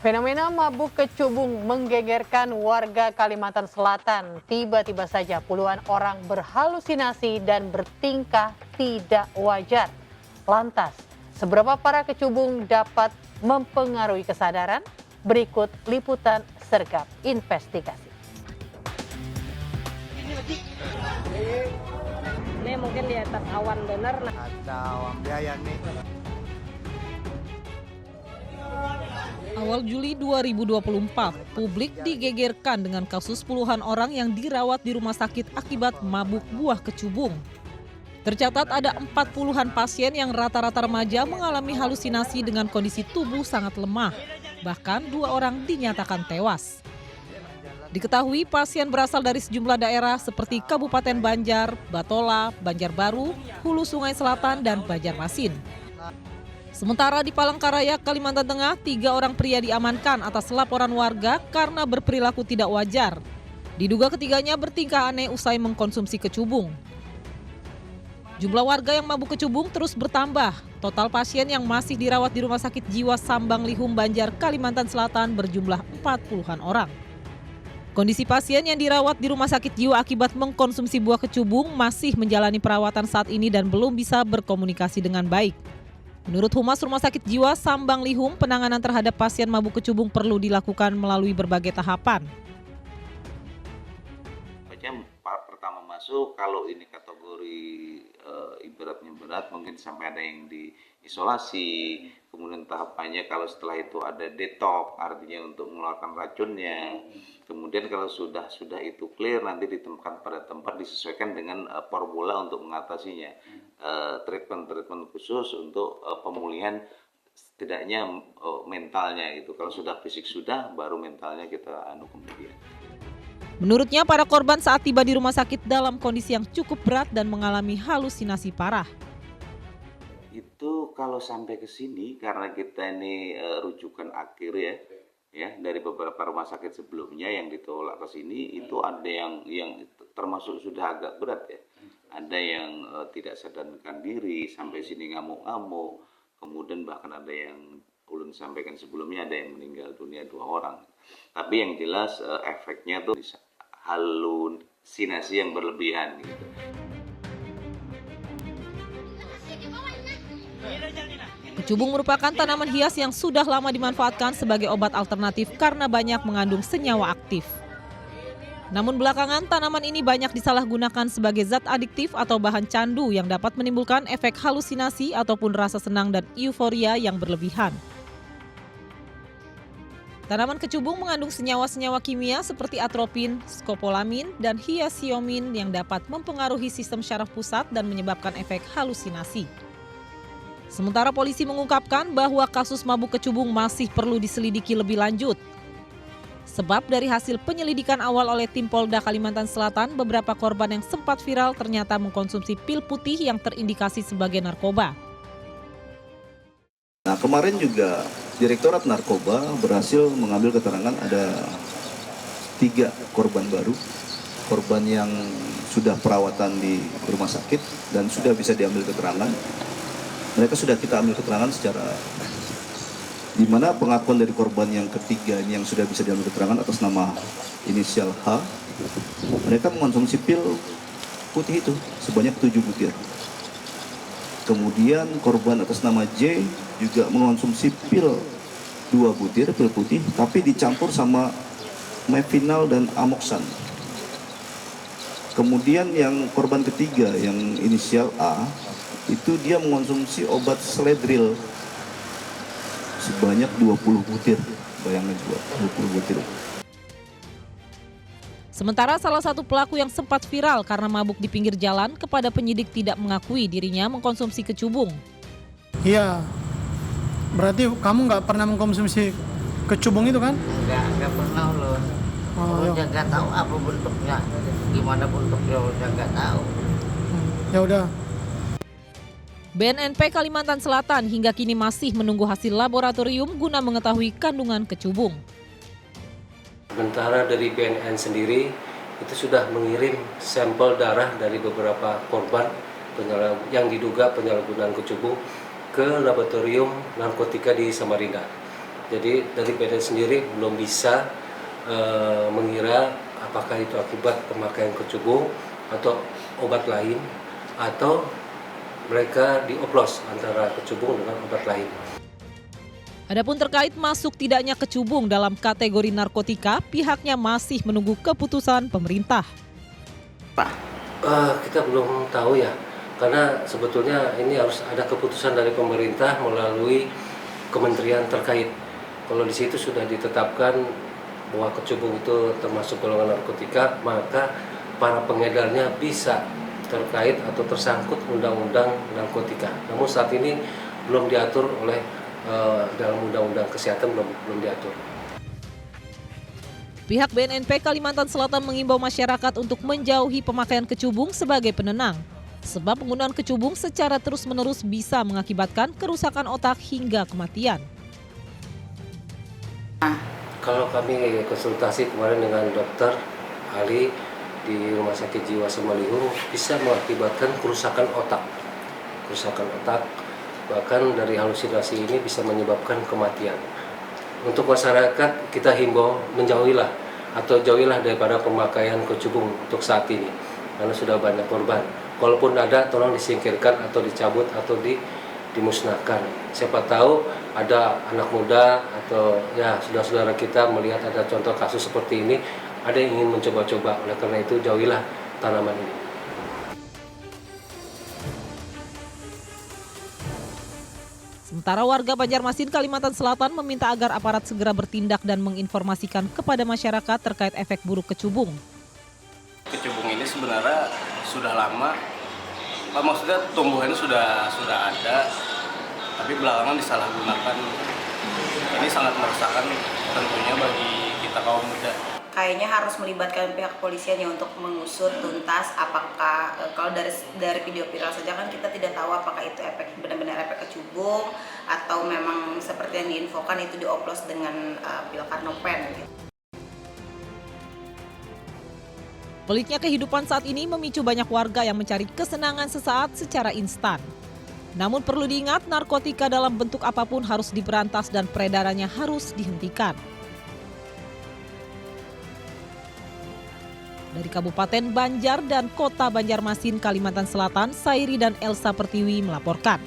Fenomena mabuk kecubung menggegerkan warga Kalimantan Selatan. Tiba-tiba saja puluhan orang berhalusinasi dan bertingkah tidak wajar. Lantas, seberapa para kecubung dapat mempengaruhi kesadaran? Berikut liputan sergap investigasi. Ini mungkin di atas awan bener. Ada awan biaya nih. Awal Juli 2024, publik digegerkan dengan kasus puluhan orang yang dirawat di rumah sakit akibat mabuk buah kecubung. Tercatat ada 40-an pasien yang rata-rata remaja mengalami halusinasi dengan kondisi tubuh sangat lemah. Bahkan 2 orang dinyatakan tewas. Diketahui pasien berasal dari sejumlah daerah seperti Kabupaten Banjar, Batola, Banjarbaru, Hulu Sungai Selatan, dan Banjarmasin. Sementara di Palangkaraya, Kalimantan Tengah, 3 orang pria diamankan atas laporan warga karena berperilaku tidak wajar. Diduga ketiganya bertingkah aneh usai mengkonsumsi kecubung. Jumlah warga yang mabuk kecubung terus bertambah. Total pasien yang masih dirawat di Rumah Sakit Jiwa Sambang Lihum Banjar, Kalimantan Selatan berjumlah 40-an orang. Kondisi pasien yang dirawat di Rumah Sakit Jiwa akibat mengkonsumsi buah kecubung masih menjalani perawatan saat ini dan belum bisa berkomunikasi dengan baik. Menurut Humas Rumah Sakit Jiwa Sambang Lihum, penanganan terhadap pasien mabuk kecubung perlu dilakukan melalui berbagai tahapan. Pertama masuk, kalau ini kategori ibaratnya berat, mungkin sampai ada yang diisolasi. Kemudian tahapannya kalau setelah itu ada detox, artinya untuk mengeluarkan racunnya. Kemudian kalau sudah itu clear, nanti ditempatkan pada tempat disesuaikan dengan formula untuk mengatasinya. Treatment khusus untuk pemulihan setidaknya mentalnya itu. Kalau sudah fisik sudah, baru mentalnya kita kemudian. Menurutnya, para korban saat tiba di rumah sakit dalam kondisi yang cukup berat dan mengalami halusinasi parah. Itu kalau sampai ke sini, karena kita ini rujukan akhir ya dari beberapa rumah sakit sebelumnya yang ditolak ke sini, itu ada yang termasuk sudah agak berat ya. Ada yang tidak sadarkan diri, sampai sini ngamuk-ngamuk. Kemudian bahkan ada yang ulun sampaikan sebelumnya, ada yang meninggal dunia 2 orang. Tapi yang jelas efeknya tuh halusinasi yang berlebihan gitu. Kecubung merupakan tanaman hias yang sudah lama dimanfaatkan sebagai obat alternatif karena banyak mengandung senyawa aktif. Namun belakangan tanaman ini banyak disalahgunakan sebagai zat adiktif atau bahan candu yang dapat menimbulkan efek halusinasi ataupun rasa senang dan euforia yang berlebihan. Tanaman kecubung mengandung senyawa-senyawa kimia seperti atropin, skopolamin, dan hiasiomin yang dapat mempengaruhi sistem syaraf pusat dan menyebabkan efek halusinasi. Sementara polisi mengungkapkan bahwa kasus mabuk kecubung masih perlu diselidiki lebih lanjut. Sebab dari hasil penyelidikan awal oleh tim Polda Kalimantan Selatan, beberapa korban yang sempat viral ternyata mengkonsumsi pil putih yang terindikasi sebagai narkoba. Nah, kemarin juga Direktorat Narkoba berhasil mengambil keterangan ada 3 korban baru. Korban yang sudah perawatan di rumah sakit dan sudah bisa diambil keterangan. Mereka sudah kita ambil keterangan secara di mana pengakuan dari korban yang ketiga ini yang sudah bisa diambil keterangan atas nama inisial H. Mereka mengkonsumsi pil putih itu sebanyak 7 butir. Kemudian korban atas nama J juga mengkonsumsi pil 2 butir, pil putih, tapi dicampur sama mefinal dan amoxan. Kemudian yang korban ketiga yang inisial A, itu dia mengkonsumsi obat Seledril sebanyak 20 butir. Bayangkan coba, 20 butir. Sementara salah satu pelaku yang sempat viral karena mabuk di pinggir jalan kepada penyidik tidak mengakui dirinya mengkonsumsi kecubung. Iya, berarti kamu nggak pernah mengkonsumsi kecubung itu kan? Nggak pernah loh. Udah nggak tahu apa bentuknya, gimana bentuknya udah nggak tahu. Ya udah. BNNP Kalimantan Selatan hingga kini masih menunggu hasil laboratorium guna mengetahui kandungan kecubung. Sementara dari BNN sendiri itu sudah mengirim sampel darah dari beberapa korban yang diduga penyalahgunaan kecubung ke laboratorium narkotika di Samarinda. Jadi dari BNN sendiri belum bisa mengira apakah itu akibat pemakaian kecubung atau obat lain, atau mereka dioplos antara kecubung dengan obat lain. Adapun terkait masuk tidaknya kecubung dalam kategori narkotika, pihaknya masih menunggu keputusan pemerintah. Kita belum tahu ya, karena sebetulnya ini harus ada keputusan dari pemerintah melalui kementerian terkait. Kalau di situ sudah ditetapkan bahwa kecubung itu termasuk golongan narkotika, maka para pengedarnya bisa terkait atau tersangkut undang-undang narkotika. Namun saat ini belum diatur oleh dalam undang-undang kesehatan, belum diatur. Pihak BNNP Kalimantan Selatan mengimbau masyarakat untuk menjauhi pemakaian kecubung sebagai penenang. Sebab penggunaan kecubung secara terus-menerus bisa mengakibatkan kerusakan otak hingga kematian. Kalau kami konsultasi kemarin dengan dokter ahli di Rumah Sakit Jiwa Semalihu, bisa mengakibatkan kerusakan otak. Bahkan dari halusinasi ini bisa menyebabkan kematian. Untuk masyarakat kita himbau menjauhilah atau jauhilah daripada pemakaian kecubung untuk saat ini, karena sudah banyak korban. Kalaupun ada, tolong disingkirkan atau dicabut atau dimusnahkan. Siapa tahu ada anak muda atau ya saudara-saudara kita melihat ada contoh kasus seperti ini, ada yang ingin mencoba-coba. Oleh karena itu jauhilah tanaman ini. Sementara warga Banjarmasin, Kalimantan Selatan meminta agar aparat segera bertindak dan menginformasikan kepada masyarakat terkait efek buruk kecubung. Kecubung ini sebenarnya sudah lama, maksudnya tumbuhannya sudah ada, tapi belakangan disalahgunakan. Ini sangat meresahkan tentunya bagi kita kaum muda. Kayaknya harus melibatkan pihak kepolisian ya untuk mengusut tuntas apakah kalau dari video viral saja kan kita tidak tahu apakah itu benar-benar efek kecubung atau memang seperti yang diinfokan itu dioplos dengan pil Karnopen gitu. Peliknya kehidupan saat ini memicu banyak warga yang mencari kesenangan sesaat secara instan. Namun perlu diingat, narkotika dalam bentuk apapun harus diberantas dan peredarannya harus dihentikan. Dari Kabupaten Banjar dan Kota Banjarmasin, Kalimantan Selatan, Sairi dan Elsa Pertiwi melaporkan.